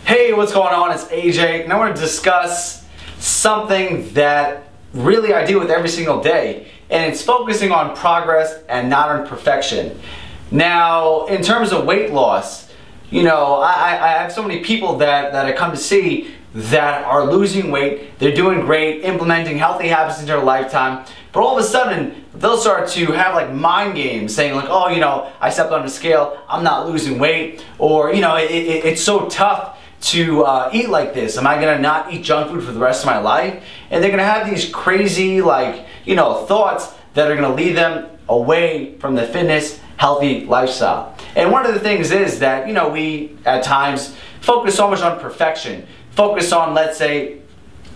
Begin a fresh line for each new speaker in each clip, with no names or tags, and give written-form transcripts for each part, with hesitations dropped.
Hey, what's going on? It's AJ, and I want to discuss something that really I deal with every single day, and it's focusing on progress and not on perfection. Now, in terms of weight loss, I have so many people that I come to see that are losing weight, they're doing great, implementing healthy habits in their lifetime, but all of a sudden, they'll start to have like mind games saying like, oh, I stepped on the scale, I'm not losing weight, or, it's so tough to eat like this. Am I gonna not eat junk food for the rest of my life? And they're gonna have these crazy thoughts that are gonna lead them away from the fitness, healthy lifestyle. And one of the things is that, we at times focus so much on perfection, focus on, let's say,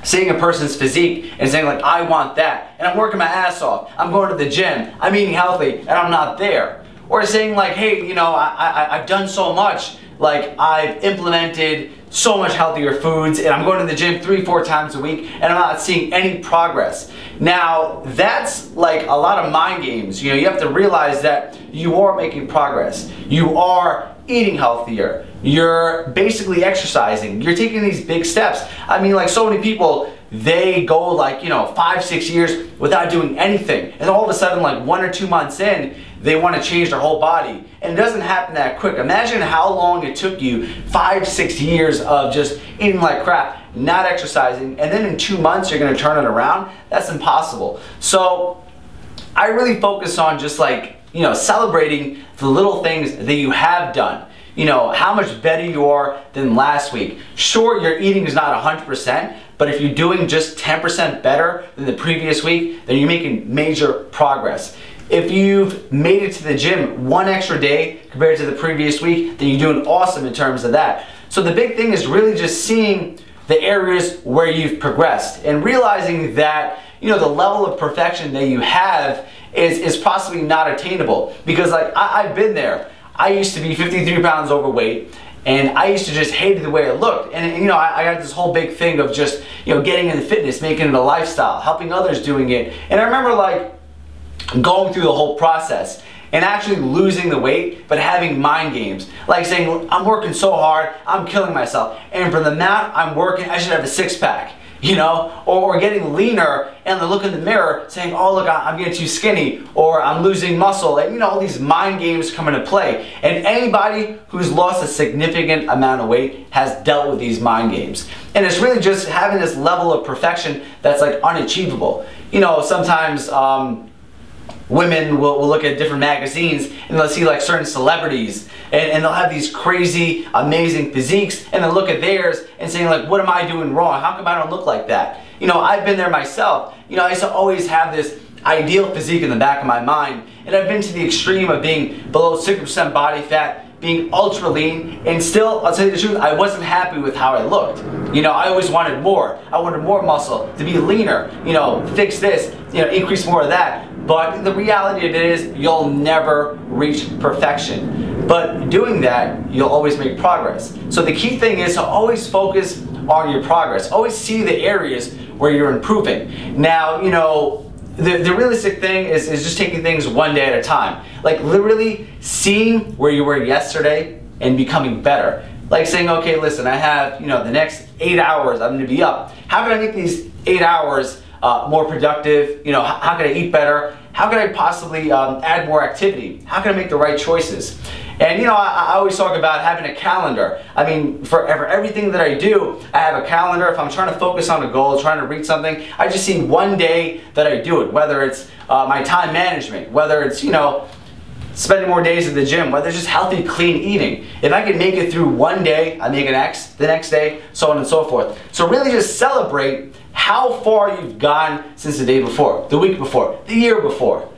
seeing a person's physique and saying like, I want that, and I'm working my ass off, I'm going to the gym, I'm eating healthy, and I'm not there. Or saying like, hey, I've done so much, like I've implemented so much healthier foods and I'm going to the gym 3-4 times a week and I'm not seeing any progress. Now that's like a lot of mind games. You have to realize that you are making progress. You are eating healthier. You're basically exercising. You're taking these big steps. I mean, like so many people, they go like 5-6 years without doing anything, and all of a sudden like 1 or 2 months in, they want to change their whole body, and it doesn't happen that quick. Imagine how long it took you 5-6 years of just eating like crap, not exercising, and then in 2 months you're going to turn it around. That's impossible. So I really focus on just like celebrating the little things that you have done. How much better you are than last week. Sure, your eating is not 100%, but if you're doing just 10% better than the previous week, then you're making major progress. If you've made it to the gym 1 extra day compared to the previous week, then you're doing awesome in terms of that. So the big thing is really just seeing the areas where you've progressed and realizing that the level of perfection that you have is possibly not attainable. Because like I've been there. I used to be 53 pounds overweight, and I used to just hate the way it looked. And I got this whole big thing of just getting into fitness, making it a lifestyle, helping others doing it. And I remember like going through the whole process and actually losing the weight, but having mind games, like saying I'm working so hard, I'm killing myself, and for the amount I'm working, I should have a six-pack. Or getting leaner and the look in the mirror saying, oh look, I'm getting too skinny, or I'm losing muscle, and all these mind games come into play. And anybody who's lost a significant amount of weight has dealt with these mind games. And it's really just having this level of perfection that's like unachievable. Sometimes women will look at different magazines and they'll see like certain celebrities and they'll have these crazy, amazing physiques, and they'll look at theirs and saying like, what am I doing wrong? How come I don't look like that? I've been there myself. I used to always have this ideal physique in the back of my mind, and I've been to the extreme of being below 60% body fat, being ultra lean, and still, I'll tell you the truth, I wasn't happy with how I looked. I always wanted more. I wanted more muscle, to be leaner, fix this, increase more of that. But the reality of it is you'll never reach perfection. But doing that, you'll always make progress. So the key thing is to always focus on your progress. Always see the areas where you're improving. Now, the realistic thing is just taking things one day at a time. Like literally seeing where you were yesterday and becoming better. Like saying, okay, listen, I have, the next 8 hours I'm gonna be up. How can I make these 8 hours more productive? How can I eat better? How can I possibly add more activity? How can I make the right choices? And I always talk about having a calendar. I mean, for everything that I do, I have a calendar. If I'm trying to focus on a goal, trying to reach something, I just see one day that I do it, whether it's my time management, whether it's, spending more days at the gym, whether it's just healthy, clean eating. If I can make it through one day, I make an X, the next day, so on and so forth. So really just celebrate how far you've gone since the day before, the week before, the year before.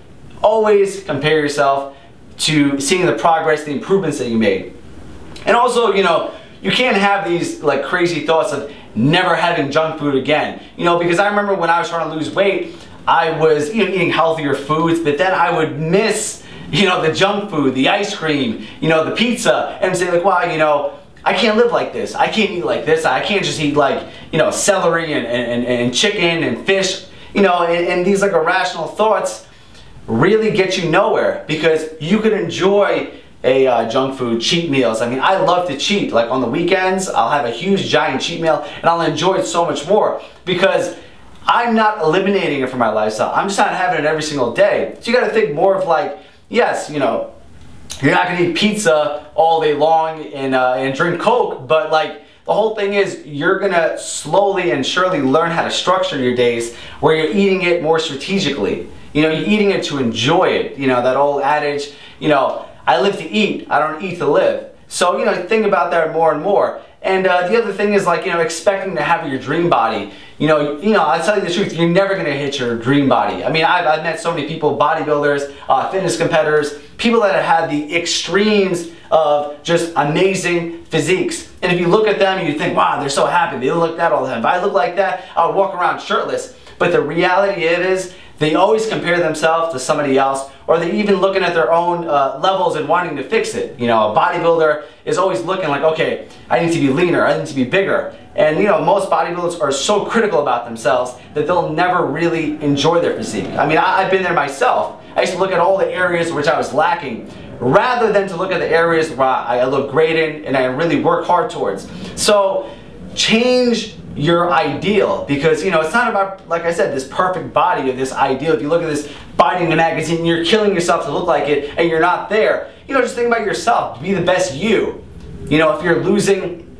Always compare yourself to seeing the progress, the improvements that you made. And also, you can't have these like crazy thoughts of never having junk food again. Because I remember when I was trying to lose weight, I was eating healthier foods, but then I would miss the junk food, the ice cream, the pizza, and say like, wow, I can't live like this. I can't eat like this. I can't just eat like, celery and chicken and fish, and these like irrational thoughts really get you nowhere, because you could enjoy a junk food, cheat meals. I mean, I love to cheat. Like on the weekends, I'll have a huge giant cheat meal and I'll enjoy it so much more because I'm not eliminating it from my lifestyle. I'm just not having it every single day. So you gotta think more of like, yes, you know, you're not gonna eat pizza all day long and drink Coke, but like the whole thing is you're gonna slowly and surely learn how to structure your days where you're eating it more strategically. You know, you're eating it to enjoy it. You know, that old adage, you know, I live to eat, I don't eat to live. So, you know, think about that more and more. And the other thing is like, you know, expecting to have your dream body. You know, I'll tell you the truth, you're never gonna hit your dream body. I mean, I've met so many people, bodybuilders, fitness competitors, people that have had the extremes of just amazing physiques. And if you look at them, you think, wow, they're so happy, they look like that all the time. If I look like that, I would walk around shirtless. But the reality is, they always compare themselves to somebody else, or they're even looking at their own levels and wanting to fix it. You know, a bodybuilder is always looking like, okay, I need to be leaner, I need to be bigger. And you know, most bodybuilders are so critical about themselves that they'll never really enjoy their physique. I mean, I've been there myself. I used to look at all the areas which I was lacking, rather than to look at the areas where I look great in and I really work hard towards. So, change your ideal, because you know it's not about, like I said, this perfect body or this ideal. If you look at this body in a magazine, you're killing yourself to look like it and you're not there. You know, just think about yourself. Be the best you. You know, if you're losing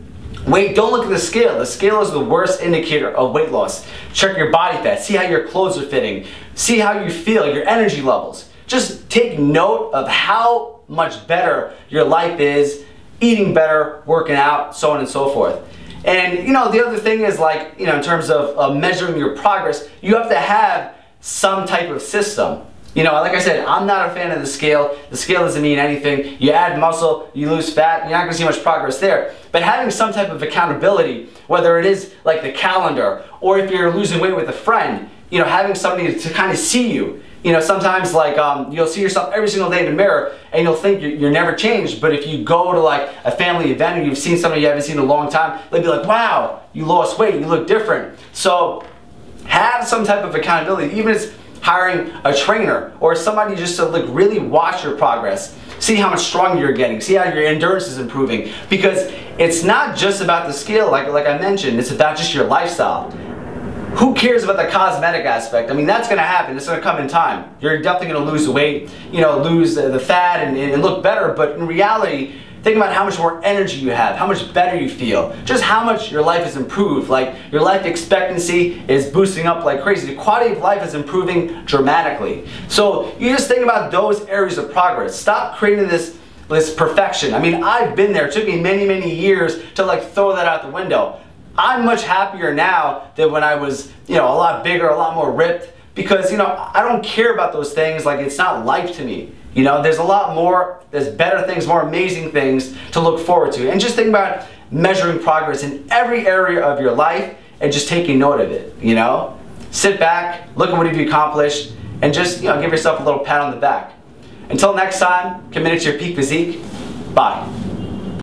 weight, don't look at the scale. The scale is the worst indicator of weight loss. Check your body fat, see how your clothes are fitting, see how you feel, your energy levels. Just take note of how much better your life is, eating better, working out, so on and so forth. And you know, the other thing is like, you know, in terms of measuring your progress, you have to have some type of system. You know, like I said, I'm not a fan of the scale. The scale doesn't mean anything. You add muscle, you lose fat, you're not gonna see much progress there. But having some type of accountability, whether it is like the calendar, or if you're losing weight with a friend, you know, having somebody to kind of see you. You know, sometimes like you'll see yourself every single day in the mirror and you'll think you're never changed, but if you go to like a family event and you've seen somebody you haven't seen in a long time, they'll be like, wow, you lost weight, you look different. So have some type of accountability, even if it's hiring a trainer or somebody just to like really watch your progress, see how much stronger you're getting, see how your endurance is improving, because it's not just about the scale, like I mentioned, it's about just your lifestyle. Who cares about the cosmetic aspect? I mean, that's going to happen. It's going to come in time. You're definitely going to lose the weight, you know, lose the fat and look better. But in reality, think about how much more energy you have, how much better you feel, just how much your life has improved. Like your life expectancy is boosting up like crazy. The quality of life is improving dramatically. So you just think about those areas of progress. Stop creating this perfection. I mean, I've been there. It took me many, many years to like throw that out the window. I'm much happier now than when I was, you know, a lot bigger, a lot more ripped, because, you know, I don't care about those things. Like, it's not life to me. You know, there's a lot more, there's better things, more amazing things to look forward to. And just think about measuring progress in every area of your life and just taking note of it, you know? Sit back, look at what you've accomplished, and just, you know, give yourself a little pat on the back. Until next time, committed to your peak physique. Bye.